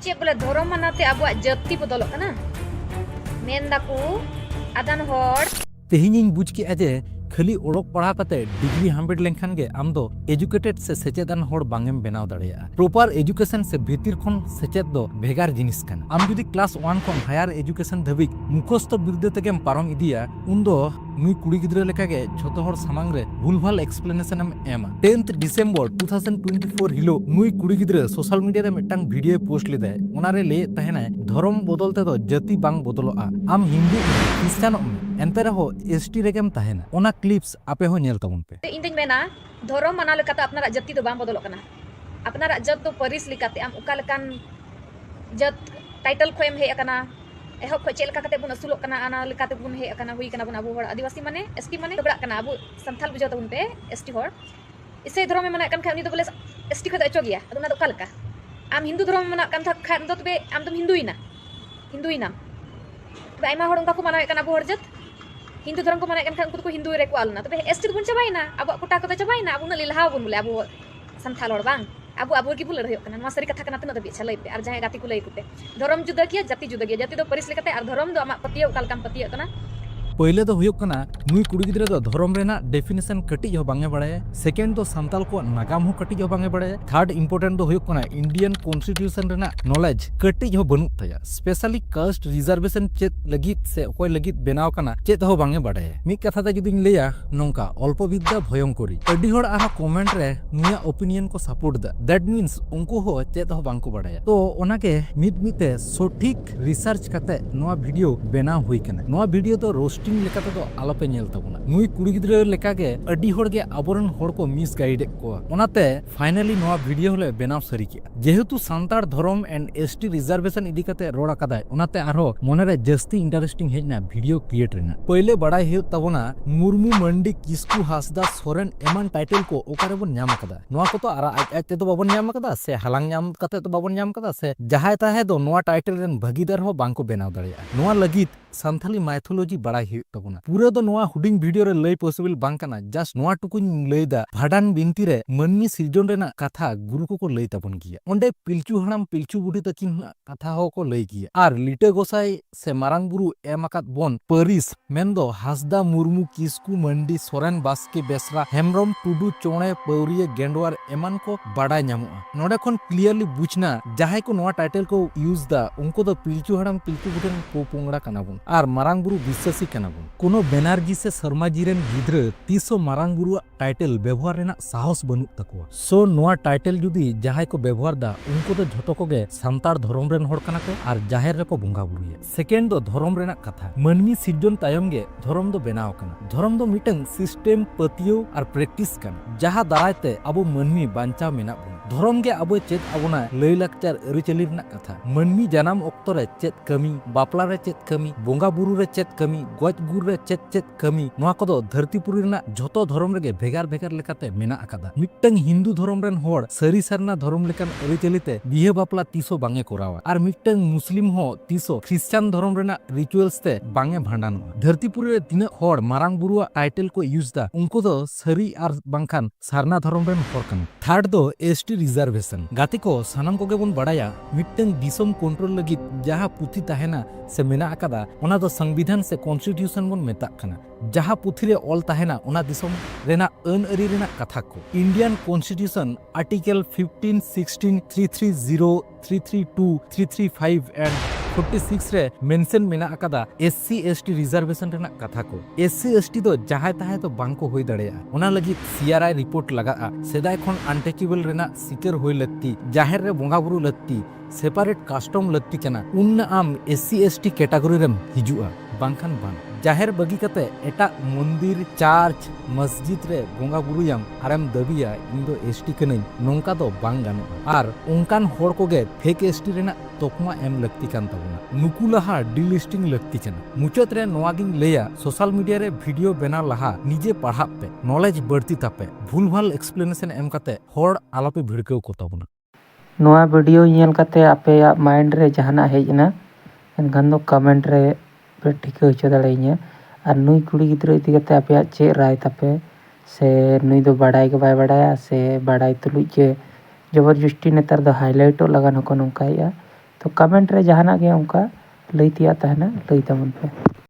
चे बोले धर्म मानाते अब जाति बदल आदान तेहिᱧ बुझ के जे खाली ओड़क पढ़ा कते डिग्री हामेट लेनखान गे आम दो एजुकेटेड से सेचेदान होड़ बांगेम बनाव दाड़ेया। प्रॉपर एजुकेशन से भीतर खन सेचेद दो भेगार जिनिस काना। आम जुदी क्लास 1 खन हायर एजुकेशन धाबी मुखस्त बिरुद्धे तेगेम पारम इदिया उन दो नुई कुड़ी गिद्रा लेकागे झोतो होड़ सामांग रे भूलभाल एक्सप्लेनेशन एम 10th डिसेंबर 2024 हिलो नुई कुड़ी गिद्रा सोशल मीडिया रे मिटांग वीडियो पोस्ट लेदे ओनारे ले तहेना धर्म बदलते दो जाति बांग बदलोआ। आम हिंदू क्रिश्चियन एनते रहो एसटी रेगेम तहेना ओना क्लिप्स आपे हो नेल तबन पे इन दिन मेना धर्म माना लेकाते अपना जाति तो बांग बदल अपना जात तो परिस लेकाते आम उका लेकान जात टाइटल खोएम हे अकना एहब खो चेलका कते बुन असुलोक कना आना लेकाते बुन हे अकना हुई कना बुन अबो होड़ आदिवासी माने एसटी माने तबड़ा कना अबो संथाल बुझाव तबन पे एसटी होड़ इसे धर्म में मना कन खा उनी तो बोले एसटी खो अचो गया अदो ना तो कालका आम हिंदू धर्म मना कन था खा दो तबे आम तुम हिंदुइना तबे आइमा होड़ उनका को माना कना अबो होड़ जात हिंदू धर्म को माने कन खा उनको को हिंदू रे को आलना तबे एसटी तो बुन चबाइना अब कोटा को चबाइना अब उन लिलहा बुन बोले अब संथाल होड़ बांग अब की बुल रहे कना सरी कथा कना तना दबी छलई पे और जहां गाती को लई कुते धर्म जुदा किया जाति जाति दो परिस लेकाते और धर्म दो आमा पतिया कालकाम पतिया कना पहले तो हुयुक कना नुई कुड़ी गिद्रा दो धर्म रेना डेफिनेशन कटिज हो बांगे बड़ाय। सेकेंड तो सांताल को नागाम हो कटिज हो बांगे बड़ाय। थर्ड इंपोर्टेंट तो हुयुक कना इंडियन कॉन्स्टिट्यूशन रेना नॉलेज कटिज हो बनु तया स्पेशली कास्ट रिजर्वेशन चेत लगित से कोई लगित बेनाव कना चेत हो बांगे बड़ाय। मी कथा ते जुदी लेया नोंका अल्प विद्या भयंकरी अडी होड़ आहा कमेंट रे नुया ओपिनियन को सपोर्ट दा दैट मींस उनको हो चेत हो बांको बड़ाय। तो ओनाके मिते सठिक रिसर्च कते नोआ वीडियो बेनाव हुई कना। नोआ वीडियो तो रोस्टिंग लेकाते तो आलोपे नेल तबना नुई कुड़ी गिद्रा लेकागे अडी होड़गे आबोरन होड़ को मिस गाइड को ओनाते फाइनली नोआ वीडियो होले बेनाव सरी के जेहेतु सांतार धर्म एंड एसटी रिजर्वेशन इदी कते रोड आकादाय ओनाते आरो मने रे जस्ती इंटरेस्टिंग हेजना वीडियो क्रिएट रेना पहिले बड़ाई हे तबना मुर्मू मंडी किस्कू हासदा सोरेन एमान टाइटल को ओकारे बन नाम आकादा नोआ को तो आरा आज ते तो बाबन नाम आकादा से हलांग नाम कते तो बाबन नाम आकादा से जहाय ताहे दो नोआ टाइटल रेन भागीदार हो बांको बेनाव दाड़िया नोआ लगित सांथाली माइथोलॉजी बड़ाई हे तबना पूरा तो नोआ हुडिंग वीडियो रे लई पॉसिबल बांग कना जस्ट नोआ टुकुन लईदा भाडान बिनती रे मनमी सिरजन रेना कथा गुरु को लई तबन गिया ओंडे पिलचू हड़ाम पिलचू बुढ़ी तकिन कथा हो को लई गिया आर लिटे गोसाई से मारांग बुरु एम आकात बोन परिस मेनदो हासदा मुर्मू किस्कू मंडी सोरेन बास्के बेसरा हेमरम टुडू चोणे पौरिये गेंडवार एमान को बाडाय न्यामुआ नोडे खन क्लियरली बुझना जहाय को नोआ टाइटल को यूज दा उनको तो पिलचू हड़ाम पिलचू बुढ़न को पोंगड़ा कना बोन आर मारांग बुरु विश्वासी कना बोन कोनो बेनार्जी से शर्मा जी रेन गिद्रा तीसो मारांग बुरु टाइटल व्यवहार रेना साहस बनु तकवा सो नोआ टाइटल जुदी जहाय को व्यवहार दा उनको तो झोटो को गे सांतार धर्म रेन होड़ कना को आर जाहेर रे को बंगा बुरुया सेकेंड दो धर्म रेना कथा मनमी सिरजन तायम गे धर्म दो बेनाव कना धर्म दो मिटंग सिस्टम पतियो आर प्रैक्टिस कना जहा दारायते अबो मनमी बांचाव मेना बुन धर्म गे अबो चेत अबोना लई लाकचार अरिचली रेना कथा मनमी जनाम ऑक्तो रे चेत कमी बापला रे चेत कमी बंगा बुरु रे चेत कमी गज गुर रे चेत कमी नोआ को दो धरतीपुरी रेना झोतो धर्म रेगे भेगार भेगार लेकाते मेना आकादा मिटंग हिंदू धर्म रेन होड़ सरी सरना धर्म लेकान अरिचलिते बिहे बापला तीसो बांगे कोरावा आर मिटंग मुस्लिम हो तीसो क्रिश्चियन धर्म रेना रिचुअल्स ते बांगे भांडानवा धरतीपुरी रे तिना होड़ मारांग बुरुआ टाइटल को यूज दा उनको दो सरी आर बांखान सारना धर्म रेन होड़ कना थर्ड दो एसटी रिजर्वेशन गाते को सानाम कोगे बोन बड़ाया मिटंग दिसम कंट्रोल लगित जहां पुथी ताहेना से मेना आकादा ओना दो संविधान से कॉन्स्टिट्यूशन बोन मेता कना जहां पुथी रे ऑल ताहेना ओना दिसम रेना अन अरी रेना कथा को इंडियन कॉन्स्टिट्यूशन आर्टिकल 15 16 330 332 335 एंड 46 रे मेंशन मेना आकादा एससी एसटी रिजर्वेशन रेना कथा को एससी एसटी दो जहां ताहे तो बांको होई दड़ेया ओना लगी सीआरआई रिपोर्ट लगा सेदाय खन अनटेचेबल रेना सिकर होई लत्ती जाहेर रे बोंगा बुरु लत्ती सेपारेट कास्टम लत्ती कना उन आम एससी एसटी कैटेगरी रेम हिजुआ बांखान बान जाहेर बगी कते एटा मंदिर चर्च मस्जिद रे बोंगा बुरुयाम आरम दबिया इन दो एसटी कनई नोंका दो बांग गानो आर उनकान होड़ को गे फेक एसटी रेना तोकमा एम लगती कान तबना नुकु लहा डिलिस्टिंग लगती चना मुचत रे नोआगिन लेया सोशल मीडिया रे वीडियो बना लहा निजे पढ़ा पे नॉलेज बढ़ती तापे भूलभाल एक्सप्लेनेशन एम कते होड़ आलोपे भिड़केव को तबना नोआ वीडियो नेल कते आपे माइंड रे जहाना हेजना एनखान दो कमेंट रे पे ठिका होचो दाड़ेइया और नुई कुड़ी गिद्रा इदी कते आपे चे राय तापे से नुई दो बाडाय के बाय बाडाया से बाडाय तुलुज के जबरदस्ती नेतार दो हाईलाइट लगान हको नंकाया तो कमेंट रे जहाना गे उनका लई तिया तहना लई तमन पे।